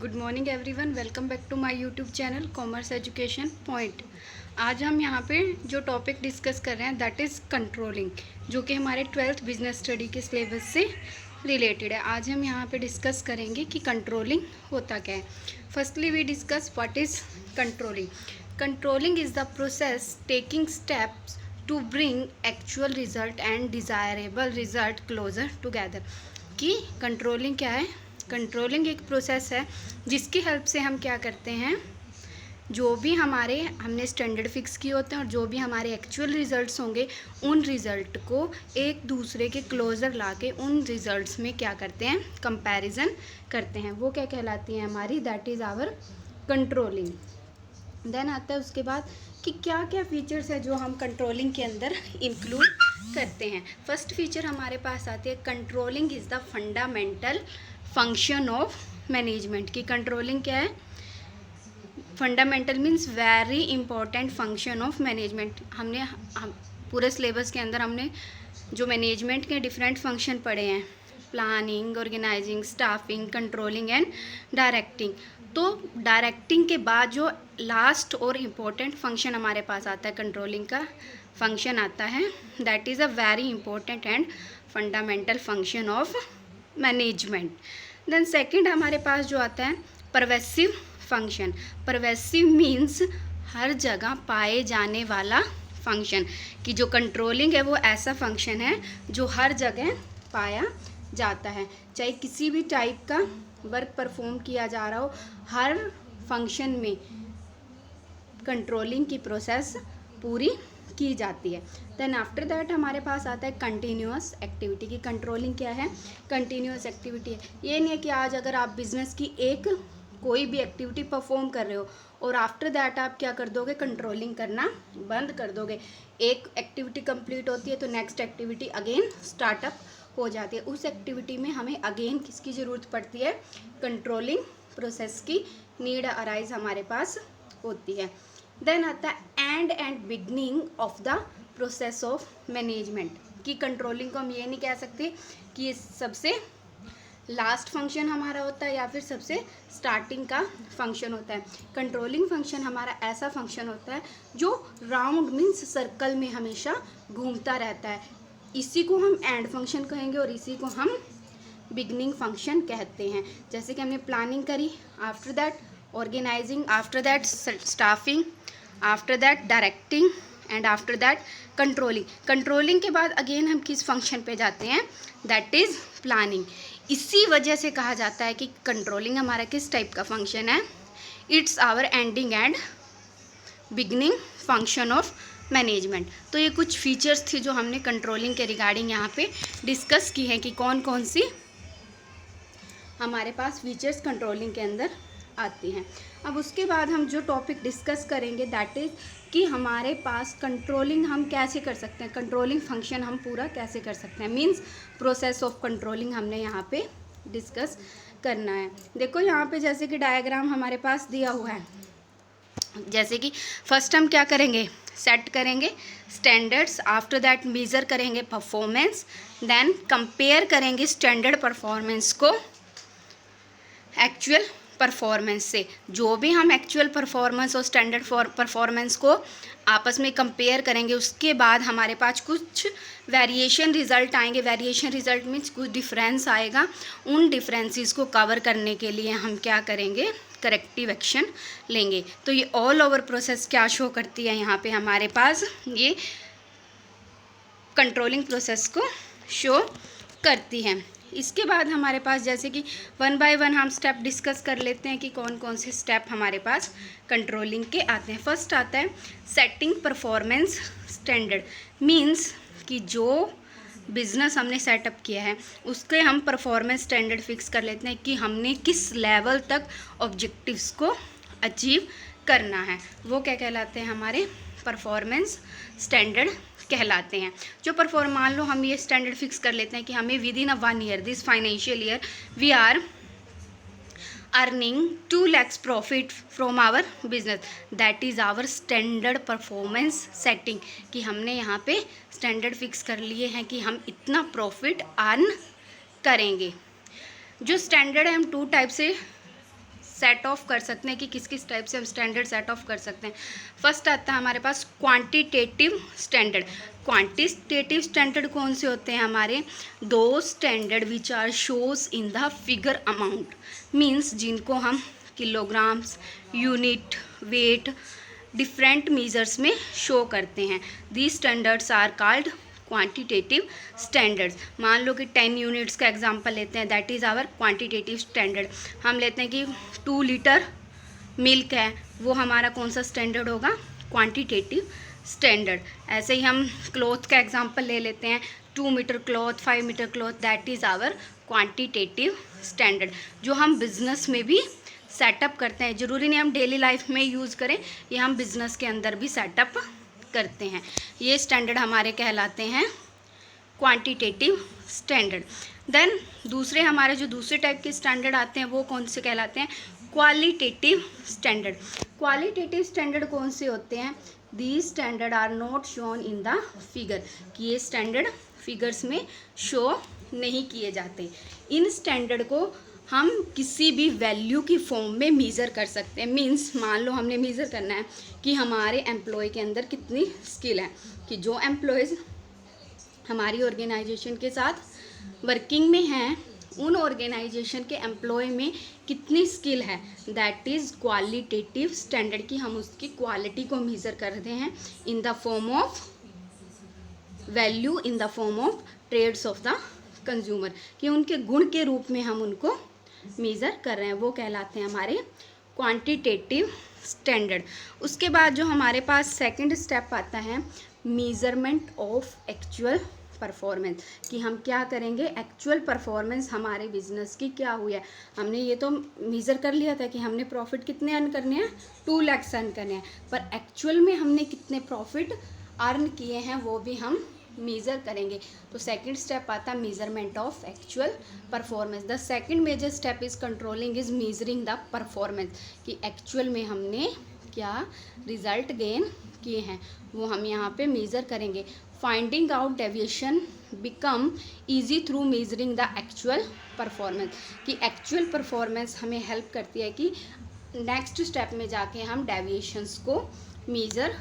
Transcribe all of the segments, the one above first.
Good morning everyone, welcome back to my YouTube channel commerce education point. आज हम यहाँ पे जो टॉपिक डिस्कस कर रहे हैं दैट इज़ कंट्रोलिंग, जो कि हमारे 12th बिजनेस स्टडी के सिलेबस से रिलेटेड है। आज हम यहाँ पे डिस्कस करेंगे कि कंट्रोलिंग होता क्या है। Firstly we discuss what is controlling. Controlling is the process taking steps to bring actual result and desirable result closer together. कि कंट्रोलिंग क्या है? कंट्रोलिंग एक प्रोसेस है जिसकी हेल्प से हम क्या करते हैं, जो भी हमने स्टैंडर्ड फिक्स किए होते हैं और जो भी हमारे एक्चुअल रिजल्ट्स होंगे उन रिज़ल्ट को एक दूसरे के क्लोज़र लाके उन रिज़ल्ट्स में क्या करते हैं, कंपैरिजन करते हैं। वो क्या कहलाती है हमारी, that is our controlling. Then आता है उसके बाद कि क्या क्या फीचर्स है जो हम कंट्रोलिंग के अंदर इंक्लूड करते हैं। फर्स्ट फीचर हमारे पास आती है controlling is the fundamental function of management. की कंट्रोलिंग क्या है? Fundamental means very important function of management. हम पूरे सिलेबस के अंदर हमने जो मैनेजमेंट के डिफरेंट फंक्शन पढ़े हैं, planning, organising, staffing, controlling and directing. तो डायरेक्टिंग के बाद जो लास्ट और इम्पोर्टेंट फंक्शन हमारे पास आता है, कंट्रोलिंग का फंक्शन आता है, that is a very important and fundamental function of management. Then second हमारे पास जो आता है परवेसिव फंक्शन। परवेसिव मीन्स हर जगह पाए जाने वाला फंक्शन। कि जो कंट्रोलिंग है वो ऐसा फंक्शन है जो हर जगह पाया जाता है, चाहे किसी भी टाइप का वर्क परफॉर्म किया जा रहा हो, हर फंक्शन में कंट्रोलिंग की प्रोसेस पूरी की जाती है। देन आफ्टर दैट हमारे पास आता है कंटिन्यूअस एक्टिविटी। की कंट्रोलिंग क्या है? कंटिन्यूअस एक्टिविटी है। ये नहीं है कि आज अगर आप बिजनेस की एक कोई भी एक्टिविटी परफॉर्म कर रहे हो और आफ्टर दैट आप क्या कर दोगे, कंट्रोलिंग करना बंद कर दोगे। एक एक्टिविटी कंप्लीट होती है तो नेक्स्ट एक्टिविटी अगेन स्टार्टअप हो जाती है। उस एक्टिविटी में हमें अगेन किसकी ज़रूरत पड़ती है? कंट्रोलिंग प्रोसेस की नीड अराइज हमारे पास होती है। देन आता है and beginning of the process of management. की कंट्रोलिंग को हम ये नहीं कह सकते कि ये सबसे लास्ट फंक्शन हमारा होता है या फिर सबसे स्टार्टिंग का फंक्शन होता है। कंट्रोलिंग फंक्शन हमारा ऐसा फंक्शन होता है जो राउंड मीन्स सर्कल में हमेशा घूमता रहता है। इसी को हम एंड फंक्शन कहेंगे और इसी को हम बिगनिंग फंक्शन कहते हैं। जैसे कि हमने प्लानिंग करी, after that organising, after that staffing, after that directing and after that controlling. Controlling के बाद अगेन हम किस फंक्शन पे जाते हैं, दैट इज़ प्लानिंग। इसी वजह से कहा जाता है कि कंट्रोलिंग हमारा किस टाइप का फंक्शन है, it's our ending and beginning function of management. तो ये कुछ फीचर्स थी जो हमने कंट्रोलिंग के रिगार्डिंग यहाँ पे डिस्कस की हैं कि कौन कौन सी हमारे पास फीचर्स कंट्रोलिंग के अंदर आती हैं। अब उसके बाद हम जो टॉपिक डिस्कस करेंगे दैट इज़ कि हमारे पास कंट्रोलिंग हम कैसे कर सकते हैं, कंट्रोलिंग फंक्शन हम पूरा कैसे कर सकते हैं, मींस प्रोसेस ऑफ कंट्रोलिंग हमने यहाँ पे डिस्कस करना है। देखो यहाँ पे जैसे कि डायग्राम हमारे पास दिया हुआ है। जैसे कि फर्स्ट हम क्या करेंगे, सेट करेंगे स्टैंडर्ड्स, आफ्टर दैट मेज़र करेंगे परफॉर्मेंस, देन कंपेयर करेंगे स्टैंडर्ड परफॉर्मेंस को एक्चुअल परफॉर्मेंस से। जो भी हम एक्चुअल परफॉर्मेंस और स्टैंडर्ड परफॉर्मेंस को आपस में कंपेयर करेंगे, उसके बाद हमारे पास कुछ वेरिएशन रिज़ल्ट आएंगे। वेरिएशन रिज़ल्ट मीन्स कुछ डिफरेंस आएगा। उन डिफरेंसेस को कवर करने के लिए हम क्या करेंगे, करेक्टिव एक्शन लेंगे। तो ये ऑल ओवर प्रोसेस क्या शो करती है, यहाँ पे हमारे पास ये कंट्रोलिंग प्रोसेस को शो करती है। इसके बाद हमारे पास जैसे कि वन बाय वन हम स्टेप डिस्कस कर लेते हैं कि कौन कौन से स्टेप हमारे पास कंट्रोलिंग के आते हैं। फर्स्ट आता है सेटिंग परफॉर्मेंस स्टैंडर्ड। मींस कि जो बिज़नेस हमने सेटअप किया है उसके हम परफॉर्मेंस स्टैंडर्ड फिक्स कर लेते हैं कि हमने किस लेवल तक ऑब्जेक्टिव्स को अचीव करना है। वो क्या कहलाते हैं, हमारे परफॉर्मेंस स्टैंडर्ड कहलाते हैं। जो मान लो हम ये स्टैंडर्ड फिक्स कर लेते हैं कि हमें within a 1 year, this financial year we are earning 2 lakhs profit from our business, that is our standard performance setting. कि हमने यहाँ पे स्टैंडर्ड फिक्स कर लिए हैं कि हम इतना प्रॉफिट अर्न करेंगे। जो स्टैंडर्ड है हम 2 टाइप से सेट ऑफ कर सकते हैं कि किस किस टाइप से हम स्टैंडर्ड सेट ऑफ कर सकते हैं। फर्स्ट आता है हमारे पास क्वांटिटेटिव स्टैंडर्ड। क्वांटिटेटिव स्टैंडर्ड कौन से होते हैं हमारे? दो standard which are shows in the figure amount, means जिनको हम kilograms, unit, weight, different measures में शो करते हैं। These standards are called quantitative standards. मान लो कि 10 यूनिट्स का एग्जांपल लेते हैं, that is our quantitative standard. हम लेते हैं कि 2 लीटर मिल्क है, वो हमारा कौन सा स्टैंडर्ड होगा? Quantitative standard. ऐसे ही हम क्लॉथ का एग्जांपल ले लेते हैं, 2 metre cloth, 5 metre cloth, that is our quantitative standard, जो हम बिजनेस में भी सेटअप करते हैं। ज़रूरी नहीं हम डेली लाइफ में यूज़ करें, ये हम बिजनेस के अंदर भी सेटअप करते हैं। ये स्टैंडर्ड हमारे कहलाते हैं क्वांटिटेटिव स्टैंडर्ड। देन दूसरे हमारे जो दूसरे टाइप के स्टैंडर्ड आते हैं वो कौन से कहलाते हैं? Qualitative standard. क्वालिटेटिव स्टैंडर्ड कौन से होते हैं? These standard are not shown in the figure, कि ये स्टैंडर्ड फिगर्स में शो नहीं किए जाते। इन स्टैंडर्ड को हम किसी भी वैल्यू की फॉर्म में मेज़र कर सकते हैं। मीन्स मान लो हमने मेज़र करना है कि हमारे एम्प्लॉय के अंदर कितनी स्किल है, कि जो एम्प्लॉयज़ हमारी ऑर्गेनाइजेशन के साथ वर्किंग में हैं उन ऑर्गेनाइजेशन के एम्प्लॉय में कितनी स्किल है, दैट इज़ क्वालिटेटिव स्टैंडर्ड, की हम उसकी क्वालिटी को मेज़र करते हैं in the form of value, in the form of trades of the consumer, कि उनके गुण के रूप में हम उनको मेज़र कर रहे हैं, वो कहलाते हैं हमारे क्वांटिटेटिव स्टैंडर्ड। उसके बाद जो हमारे पास सेकंड स्टेप आता है मेज़रमेंट ऑफ एक्चुअल परफॉर्मेंस, कि हम क्या करेंगे, एक्चुअल परफॉर्मेंस हमारे बिजनेस की क्या हुई है। हमने ये तो मेज़र कर लिया था कि हमने प्रॉफिट कितने अर्न करने हैं, 2 लाख अर्न करने हैं, पर एक्चुअल में हमने कितने प्रॉफिट अर्न किए हैं वो भी हम मेज़र करेंगे। तो सेकंड स्टेप आता है measurement of actual performance. The second measure step is controlling is measuring the performance, कि एक्चुअल में हमने क्या रिजल्ट गेन किए हैं वो हम यहाँ पे मेज़र करेंगे। Finding out deviation become easy through measuring the actual performance, कि एक्चुअल परफॉर्मेंस हमें हेल्प करती है कि नेक्स्ट स्टेप में जाके हम डेविएशंस को मेज़र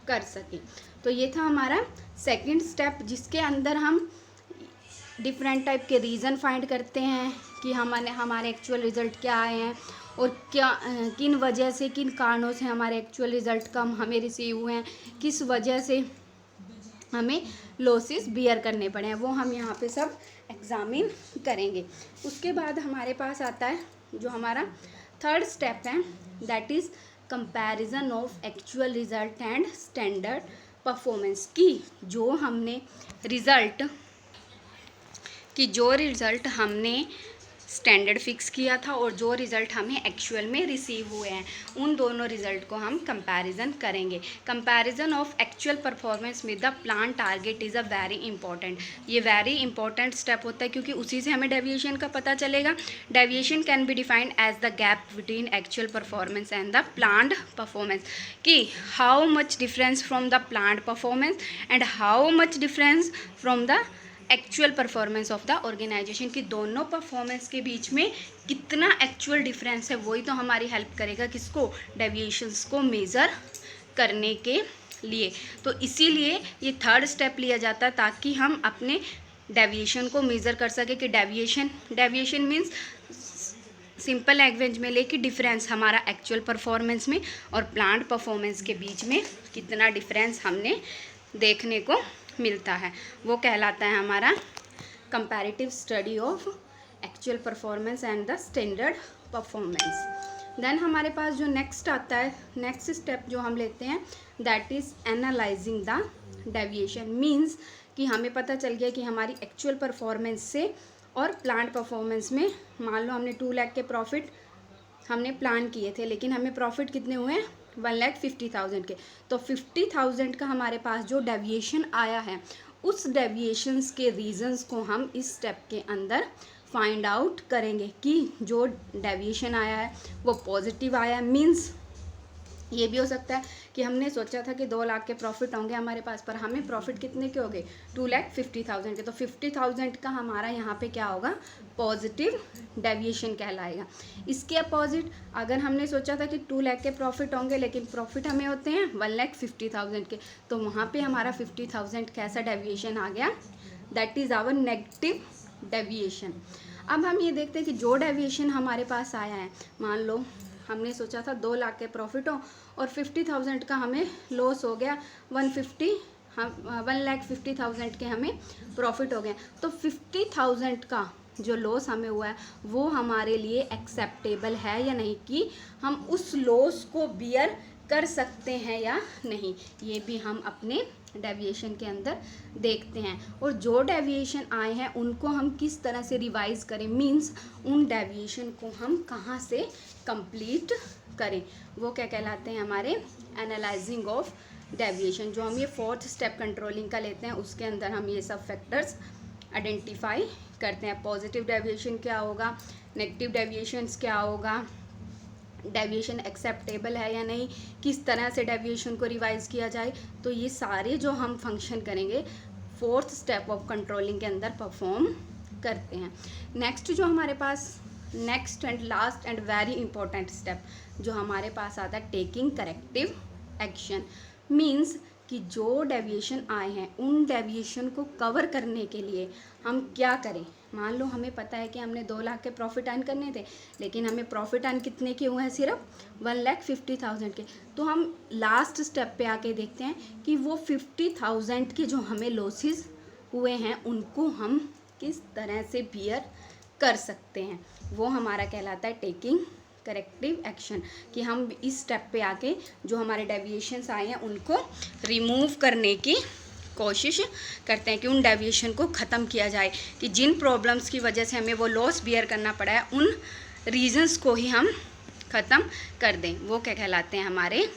कर सकें। तो ये था हमारा सेकंड स्टेप, जिसके अंदर हम डिफरेंट टाइप के रीज़न फाइंड करते हैं कि हमारे एक्चुअल रिज़ल्ट क्या आए हैं और क्या किन वजह से, किन कारणों से हमारे एक्चुअल रिज़ल्ट कम हमें रिसीव हुए हैं, किस वजह से हमें लॉसेस बियर करने पड़े हैं, वो हम यहाँ पे सब एग्जामिन करेंगे। उसके बाद हमारे पास आता है जो हमारा थर्ड स्टेप है, that is comparison of actual result and standard performance, की जो रिज़ल्ट हमने स्टैंडर्ड फिक्स किया था और जो रिज़ल्ट हमें एक्चुअल में रिसीव हुए हैं, उन दोनों रिज़ल्ट को हम कंपैरिजन करेंगे। Comparison of actual performance with the plan target is a very important, ये वेरी इंपॉर्टेंट स्टेप होता है क्योंकि उसी से हमें डेविएशन का पता चलेगा। Deviation can be defined as the gap between actual performance and the planned performance, कि how much difference from the planned performance and how much difference from the actual performance of the organisation, की दोनों performance के बीच में कितना actual difference है, वही तो हमारी हेल्प करेगा किसको, डेविएशंस को मेज़र करने के लिए। तो इसीलिए ये थर्ड स्टेप लिया जाता है ताकि हम अपने डेविएशन को मेज़र कर सके, कि डेविएशन मीन्स सिंपल लैंग्वेज में लेके डिफरेंस हमारा एक्चुअल परफॉर्मेंस में और प्लान्ड परफॉर्मेंस के बीच में कितना डिफरेंस हमने देखने को मिलता है, वो कहलाता है हमारा comparative study of actual performance and the standard performance. Then हमारे पास जो नेक्स्ट आता है, नेक्स्ट स्टेप जो हम लेते हैं, that is analysing the deviation, means कि हमें पता चल गया कि हमारी एक्चुअल परफॉर्मेंस से और प्लान्ड परफॉर्मेंस में, मान लो हमने 2 लाख के प्रॉफिट हमने प्लान किए थे, लेकिन हमें प्रॉफिट कितने हुए हैं, 1,50,000 के। तो 50,000 का हमारे पास जो डेविएशन आया है, उस डेविएशंस के रीजंस को हम इस स्टेप के अंदर फाइंड आउट करेंगे, कि जो डेविएशन आया है वो पॉजिटिव आया है, मीन्स ये भी हो सकता है कि हमने सोचा था कि 2 लाख के प्रॉफिट होंगे हमारे पास, पर हमें प्रॉफिट कितने के हो गए 2,50,000 के। तो 50,000 का हमारा यहाँ पे क्या होगा, पॉजिटिव डेविएशन कहलाएगा। इसके अपोजिट अगर हमने सोचा था कि 2 लाख के प्रॉफिट होंगे, लेकिन प्रॉफिट हमें होते हैं 1,50,000 के, तो वहाँ पे हमारा 50,000 कैसा डेविएशन आ गया, that is our negative deviation. अब हम ये देखते हैं कि जो डेविएशन हमारे पास आया है, मान लो हमने सोचा था 2 लाख के प्रॉफिट हो और 50,000 का हमें लॉस हो गया, 1,50,000 के हमें प्रॉफिट हो गए। तो 50,000 का जो लॉस हमें हुआ है वो हमारे लिए एक्सेप्टेबल है या नहीं, कि हम उस लॉस को बियर कर सकते हैं या नहीं, ये भी हम अपने डेविएशन के अंदर देखते हैं। और जो डेविएशन आए हैं उनको हम किस तरह से रिवाइज करें, मींस उन डेविएशन को हम कहाँ से कंप्लीट करें, वो क्या कहलाते हैं हमारे एनालाइजिंग ऑफ डेविएशन। जो हम ये 4th स्टेप कंट्रोलिंग का लेते हैं, उसके अंदर हम ये सब फैक्टर्स आइडेंटिफाई करते हैं। पॉजिटिव डेविएशन क्या होगा, नेगेटिव डेविएशंस क्या होगा, डेविएशन एक्सेप्टेबल है या नहीं, किस तरह से डेविएशन को रिवाइज किया जाए। तो ये सारे जो हम फंक्शन करेंगे 4th स्टेप ऑफ कंट्रोलिंग के अंदर परफॉर्म करते हैं। नेक्स्ट जो हमारे पास next and last and very important step जो हमारे पास आता है, टेकिंग करेक्टिव एक्शन। मीन्स कि जो डेविएशन आए हैं उन डेविएशन को कवर करने के लिए हम क्या करें। मान लो हमें पता है कि हमने 2 लाख के प्रॉफिट अर्न करने थे, लेकिन हमें प्रॉफिट अर्न कितने के हुए हैं, सिर्फ 1,50,000 के। तो हम लास्ट स्टेप पे आके देखते हैं कि वो 50,000 के जो हमें लॉसेस हुए हैं उनको हम किस तरह से बियर कर सकते हैं, वो हमारा कहलाता है टेकिंग करेक्टिव एक्शन। कि हम इस स्टेप पे आके जो हमारे डेविएशंस आए हैं उनको रिमूव करने की कोशिश करते हैं, कि उन डेविएशन को ख़त्म किया जाए, कि जिन प्रॉब्लम्स की वजह से हमें वो लॉस बियर करना पड़ा है उन रीजंस को ही हम ख़त्म कर दें। वो क्या कहलाते हैं हमारे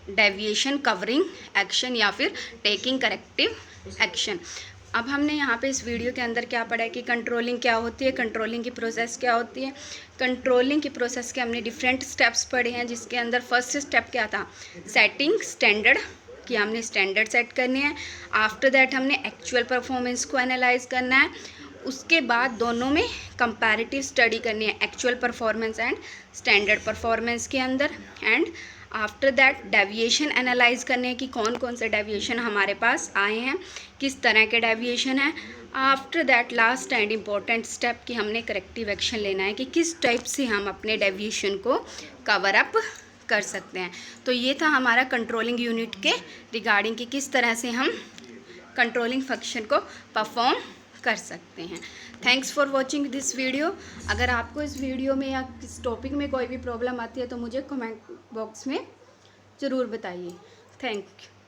डेविएशन कवरिंग एक्शन या फिर टेकिंग करेक्टिव एक्शन। अब हमने यहाँ पे इस वीडियो के अंदर क्या पढ़ा है कि कंट्रोलिंग क्या होती है, कंट्रोलिंग की प्रोसेस क्या होती है। कंट्रोलिंग की प्रोसेस के हमने डिफरेंट स्टेप्स पढ़े हैं, जिसके अंदर फर्स्ट स्टेप क्या था, सेटिंग स्टैंडर्ड, कि हमने स्टैंडर्ड सेट करने हैं। आफ्टर दैट हमने एक्चुअल परफॉर्मेंस को एनालाइज करना है। उसके बाद दोनों में कंपैरेटिव स्टडी करनी है, actual performance and standard performance के अंदर। And after that deviation analyse करने हैं कि कौन कौन से डेविएशन हमारे पास आए हैं, किस तरह के डेविएशन हैं। After that last and important step कि हमने करेक्टिव एक्शन लेना है, कि किस टाइप से हम अपने डेविएशन को कवर अप कर सकते हैं। तो ये था हमारा कंट्रोलिंग यूनिट के रिगार्डिंग कि किस तरह से हम कंट्रोलिंग फंक्शन को परफॉर्म कर सकते हैं। Thanks for watching this video. अगर आपको इस वीडियो में या इस टॉपिक में कोई भी प्रॉब्लम आती है तो मुझे कमेंट बॉक्स में ज़रूर बताइए। Thank you.